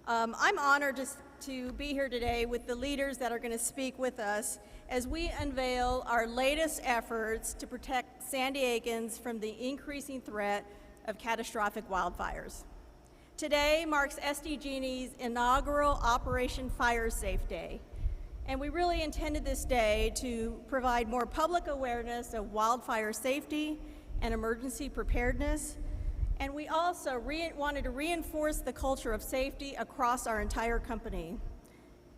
I'm honored to be here today with the leaders that are going to speak with us as we unveil our latest efforts to protect San Diegans from the increasing threat of catastrophic wildfires. Today marks SDG&E's inaugural Operation Fire Safe Day, and we really intended this day to provide more public awareness of wildfire safety and emergency preparedness. And we also wanted to reinforce the culture of safety across our entire company.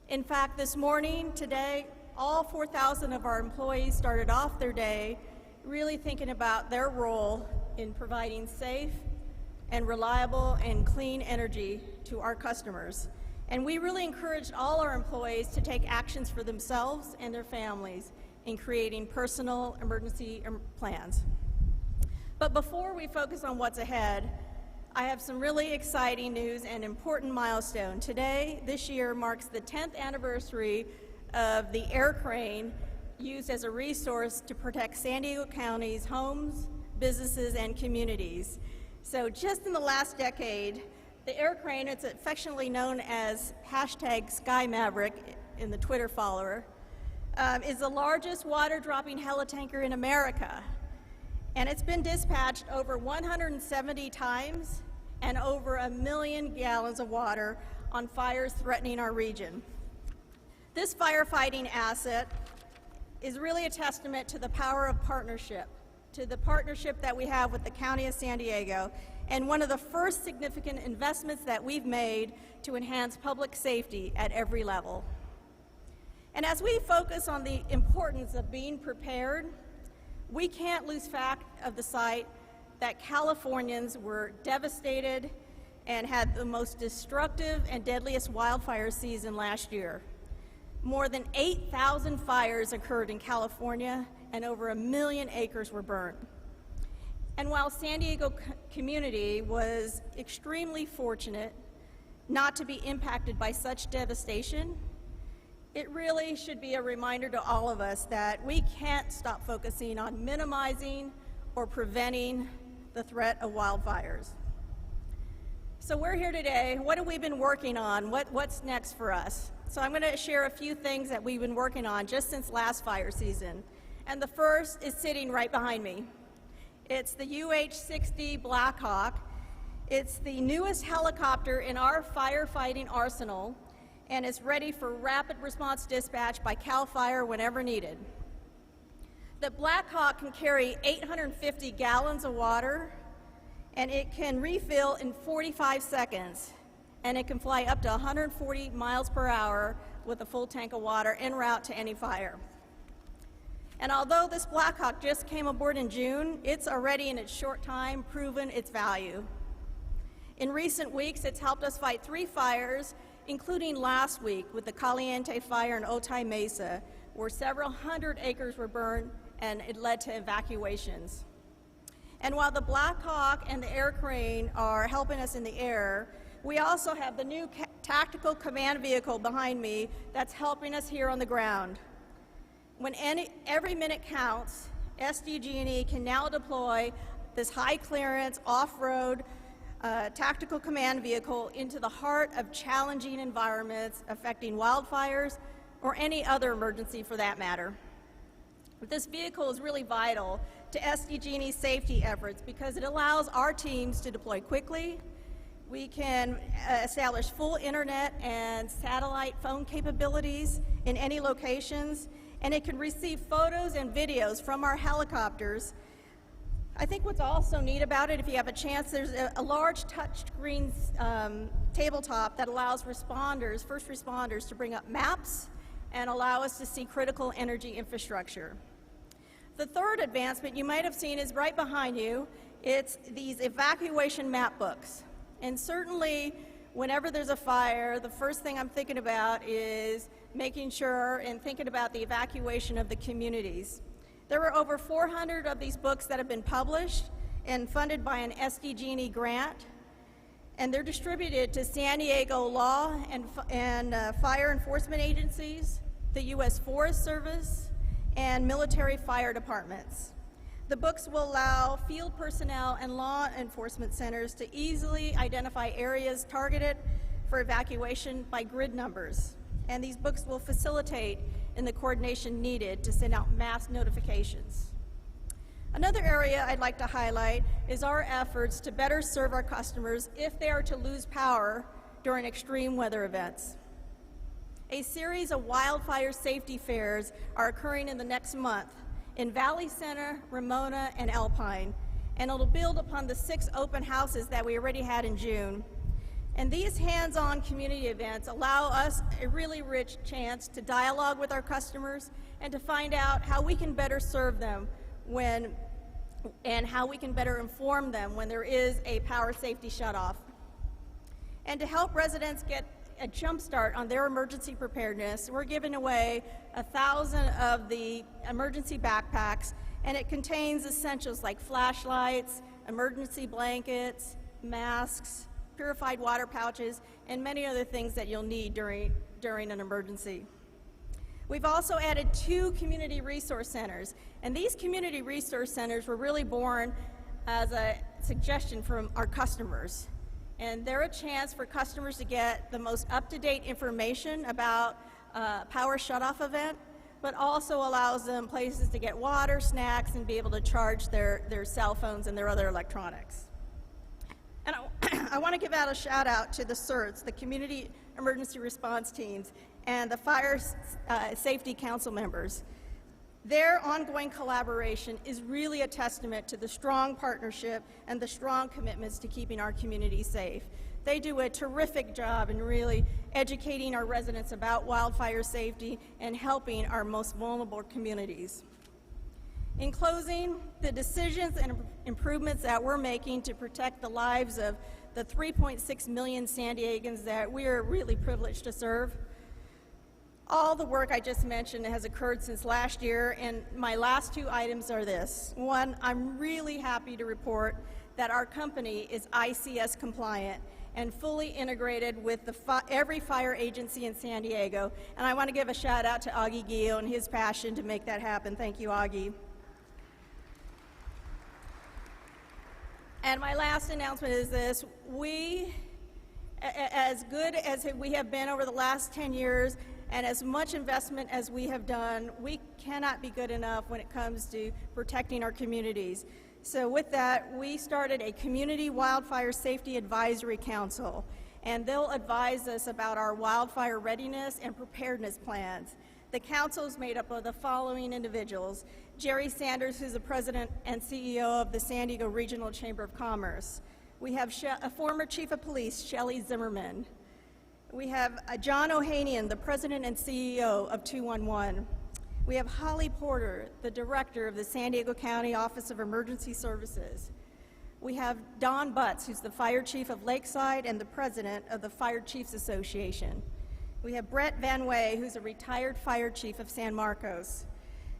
In fact, this morning, today, all 4,000 of our employees started off their day really thinking about their role in providing safe and reliable and clean energy to our customers. And we really encouraged all our employees to take actions for themselves and their families in creating personal emergency plans. But before we focus on what's ahead, I have some really exciting news and important milestone. Today, this year, marks the 10th anniversary of the air crane used as a resource to protect San Diego County's homes, businesses, and communities. So just in the last decade, the air crane, it's affectionately known as #SkyMaverick in the Twitter follower, is the largest water-dropping helitanker in America. And it's been dispatched over 170 times and over 1 million gallons of water on fires threatening our region. This firefighting asset is really a testament to the power of partnership, to the partnership that we have with the County of San Diego, and one of the first significant investments that we've made to enhance public safety at every level. And as we focus on the importance of being prepared, we can't lose fact of the sight that Californians were devastated and had the most destructive and deadliest wildfire season last year. More than 8,000 fires occurred in California and over 1 million acres were burned. And while San Diego community was extremely fortunate not to be impacted by such devastation, it really should be a reminder to all of us that we can't stop focusing on minimizing or preventing the threat of wildfires. So we're here today. What have we been working on? What's next for us? So I'm going to share a few things that we've been working on just since last fire season. And the first is sitting right behind me. It's the UH-60 Blackhawk. It's the newest helicopter in our firefighting arsenal, and is ready for rapid response dispatch by CAL FIRE whenever needed. The Blackhawk can carry 850 gallons of water, and it can refill in 45 seconds, and it can fly up to 140 miles per hour with a full tank of water en route to any fire. And although this Blackhawk just came aboard in June, it's already in its short time proven its value. In recent weeks, it's helped us fight 3 fires, including last week with the Caliente fire in Otay Mesa, where several hundred acres were burned and it led to evacuations. And while the Blackhawk and the air crane are helping us in the air, we also have the new tactical command vehicle behind me that's helping us here on the ground. When every minute counts, SDG&E can now deploy this high clearance off-road tactical command vehicle into the heart of challenging environments affecting wildfires or any other emergency for that matter. This vehicle is really vital to SDG&E's safety efforts because it allows our teams to deploy quickly. We can establish full internet and satellite phone capabilities in any locations, and it can receive photos and videos from our helicopters. I think what's also neat about it, if you have a chance, there's a large touchscreen tabletop that allows first responders to bring up maps and allow us to see critical energy infrastructure. The third advancement you might have seen is right behind you. It's these evacuation map books. And certainly, whenever there's a fire, the first thing I'm thinking about is making sure and thinking about the evacuation of the communities. There were over 400 of these books that have been published and funded by an SDG&E grant, and they're distributed to San Diego law and fire enforcement agencies, the U.S. Forest Service, and military fire departments. The books will allow field personnel and law enforcement centers to easily identify areas targeted for evacuation by grid numbers. And these books will facilitate in the coordination needed to send out mass notifications. Another area I'd like to highlight is our efforts to better serve our customers if they are to lose power during extreme weather events. A series of wildfire safety fairs are occurring in the next month in Valley Center, Ramona, and Alpine, and it'll build upon the 6 open houses that we already had in June. And these hands-on community events allow us a really rich chance to dialogue with our customers and to find out how we can better serve them and how we can better inform them when there is a power safety shutoff. And to help residents get a jump start on their emergency preparedness, we're giving away 1,000 of the emergency backpacks, and it contains essentials like flashlights, emergency blankets, masks, purified water pouches, and many other things that you'll need during an emergency. We've also added 2 community resource centers, and these community resource centers were really born as a suggestion from our customers. And they're a chance for customers to get the most up-to-date information about power shutoff event, but also allows them places to get water, snacks, and be able to charge their cell phones and their other electronics. And I want to give out a shout out to the CERTs, the Community Emergency Response Teams, and the Fire Safety Council members. Their ongoing collaboration is really a testament to the strong partnership and the strong commitments to keeping our community safe. They do a terrific job in really educating our residents about wildfire safety and helping our most vulnerable communities. In closing, the decisions and improvements that we're making to protect the lives of the 3.6 million San Diegans that we are really privileged to serve, all the work I just mentioned has occurred since last year, and my last 2 items are this. One, I'm really happy to report that our company is ICS compliant and fully integrated with every fire agency in San Diego, and I want to give a shout out to Augie Gio and his passion to make that happen. Thank you, Augie. And my last announcement is this. We, as good as we have been over the last 10 years, and as much investment as we have done, we cannot be good enough when it comes to protecting our communities. So with that, we started a Community Wildfire Safety Advisory Council, and they'll advise us about our wildfire readiness and preparedness plans. The council is made up of the following individuals: Jerry Sanders, who's the president and CEO of the San Diego Regional Chamber of Commerce. We have a former chief of police, Shelley Zimmerman. We have John Ohanian, the president and CEO of 211. We have Holly Porter, the director of the San Diego County Office of Emergency Services. We have Don Butts, who's the fire chief of Lakeside and the president of the Fire Chiefs Association. We have Brett Van Way, who's a retired fire chief of San Marcos.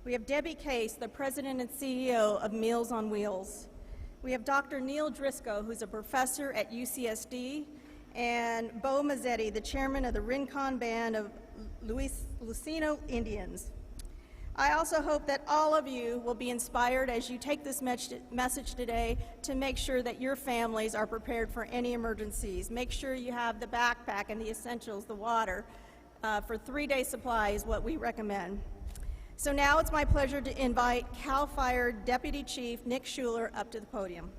We have Debbie Case, the president and CEO of Meals on Wheels. We have Dr. Neil Driscoll, who's a professor at UCSD, and Bo Mazzetti, the chairman of the Rincon Band of Lucino Indians. I also hope that all of you will be inspired as you take this message today to make sure that your families are prepared for any emergencies. Make sure you have the backpack and the essentials, the water, for 3-day supply is what we recommend. So now it's my pleasure to invite CAL FIRE Deputy Chief Nick Schuler up to the podium.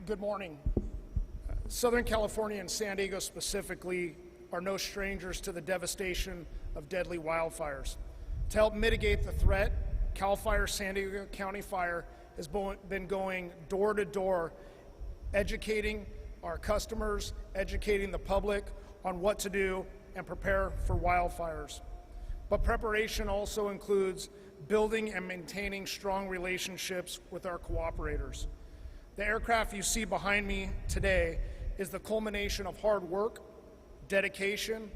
Good morning. Southern California and San Diego specifically are no strangers to the devastation of deadly wildfires. To help mitigate the threat, CAL FIRE San Diego County Fire has been going door to door, educating our customers, educating the public on what to do and prepare for wildfires. But preparation also includes building and maintaining strong relationships with our cooperators. The aircraft you see behind me today is the culmination of hard work, dedication,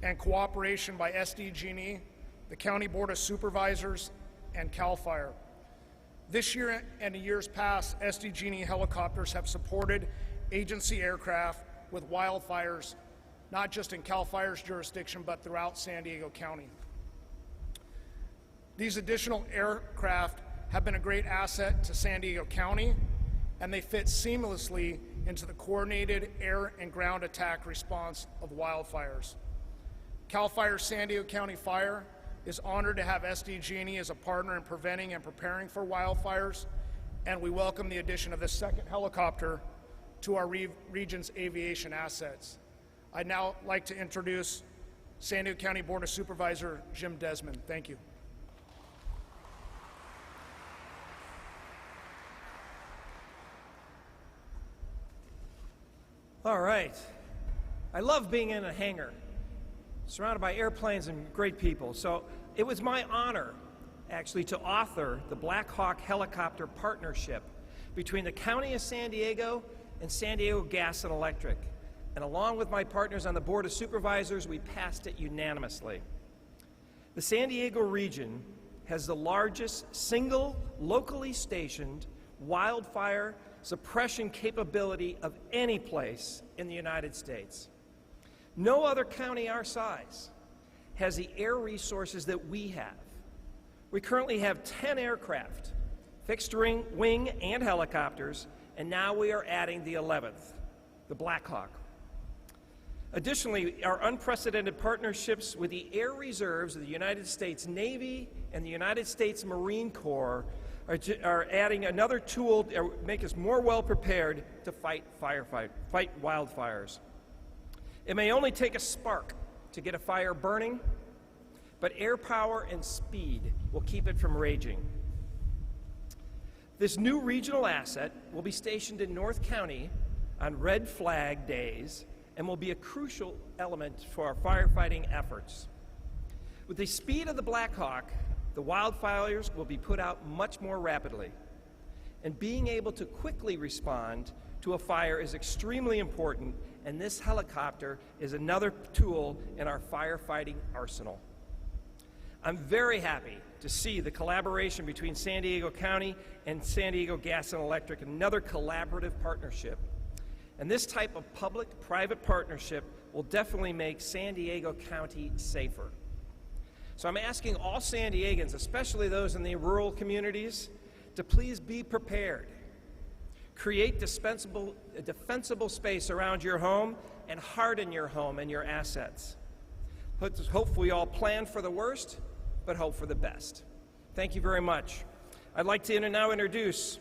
and cooperation by SDG&E, the County Board of Supervisors, and CAL FIRE. This year and in years past, SDG&E helicopters have supported agency aircraft with wildfires not just in CAL FIRE's jurisdiction, but throughout San Diego County. These additional aircraft have been a great asset to San Diego County, and they fit seamlessly into the coordinated air and ground attack response of wildfires. CAL FIRE San Diego County Fire is honored to have SDG&E as a partner in preventing and preparing for wildfires, and we welcome the addition of this second helicopter to our region's aviation assets. I'd now like to introduce San Diego County Board of Supervisor Jim Desmond. Thank you. All right. I love being in a hangar, surrounded by airplanes and great people. So it was my honor, actually, to author the Black Hawk Helicopter Partnership between the County of San Diego and San Diego Gas and Electric. And along with my partners on the Board of Supervisors, we passed it unanimously. The San Diego region has the largest single locally stationed wildfire suppression capability of any place in the United States. No other county our size has the air resources that we have. We currently have 10 aircraft, fixed wing and helicopters, and now we are adding the 11th, the Black Hawk. Additionally, our unprecedented partnerships with the Air Reserves of the United States Navy and the United States Marine Corps are adding another tool to make us more well prepared to fight wildfires. It may only take a spark to get a fire burning, but air power and speed will keep it from raging. This new regional asset will be stationed in North County on red flag days and will be a crucial element for our firefighting efforts. With the speed of the Black Hawk, the wildfires will be put out much more rapidly, and being able to quickly respond to a fire is extremely important, and this helicopter is another tool in our firefighting arsenal. I'm very happy to see the collaboration between San Diego County and San Diego Gas and Electric, another collaborative partnership. And this type of public-private partnership will definitely make San Diego County safer. So I'm asking all San Diegans, especially those in the rural communities, to please be prepared. Create a defensible space around your home and harden your home and your assets. Hopefully all plan for the worst, but hope for the best. Thank you very much. I'd like to now introduce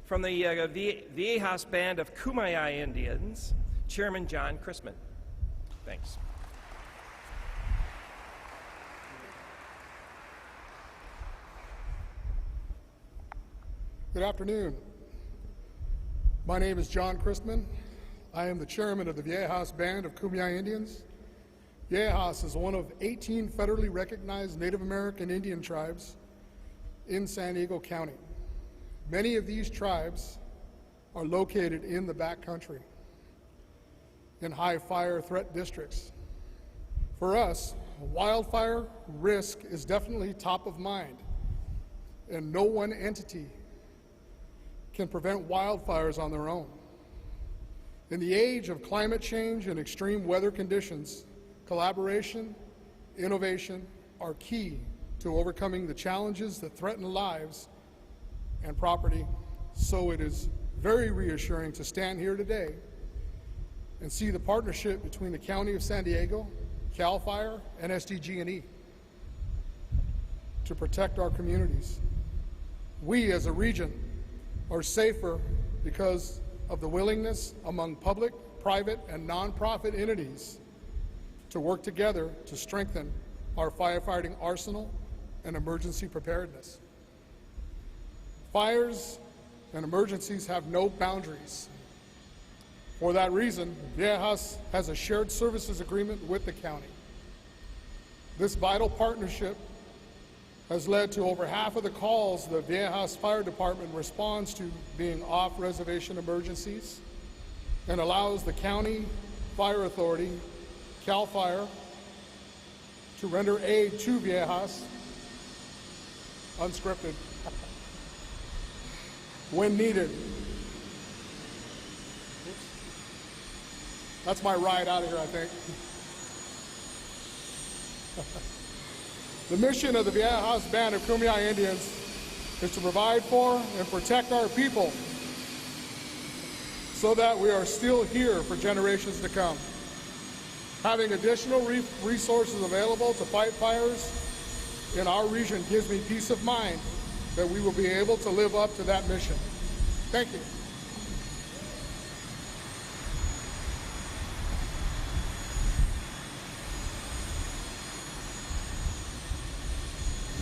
from the Viejas Band of Kumeyaay Indians, Chairman John Christman. Thanks. Good afternoon. My name is John Christman. I am the chairman of the Viejas Band of Kumeyaay Indians. Viejas is one of 18 federally recognized Native American Indian tribes in San Diego County. Many of these tribes are located in the backcountry, in high fire threat districts. For us, wildfire risk is definitely top of mind, and no one entity can prevent wildfires on their own. In the age of climate change and extreme weather conditions, collaboration, innovation are key to overcoming the challenges that threaten lives and property. So it is very reassuring to stand here today and see the partnership between the County of San Diego, CAL FIRE, and SDG&E to protect our communities. We as a region are safer because of the willingness among public, private, and nonprofit entities to work together to strengthen our firefighting arsenal and emergency preparedness. Fires and emergencies have no boundaries. For that reason, Viejas has a shared services agreement with the county. This vital partnership has led to over half of the calls the Viejas Fire Department responds to being off-reservation emergencies, and allows the County Fire Authority, CAL FIRE, to render aid to Viejas, unscripted, when needed. That's my ride out of here, I think. The mission of the Viejas Band of Kumeyaay Indians is to provide for and protect our people so that we are still here for generations to come. Having additional resources available to fight fires in our region gives me peace of mind that we will be able to live up to that mission. Thank you.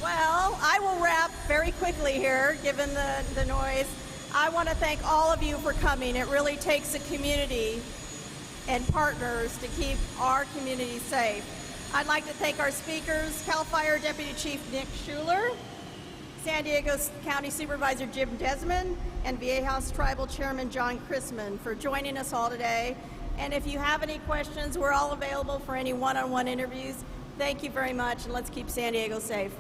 Well, I will wrap very quickly here, given the noise. I want to thank all of you for coming. It really takes a community and partners to keep our community safe. I'd like to thank our speakers, CAL FIRE Deputy Chief Nick Schuler, San Diego County Supervisor Jim Desmond, and Viejas Tribal Chairman John Chrisman for joining us all today. And if you have any questions, we're all available for any one-on-one interviews. Thank you very much, and let's keep San Diego safe.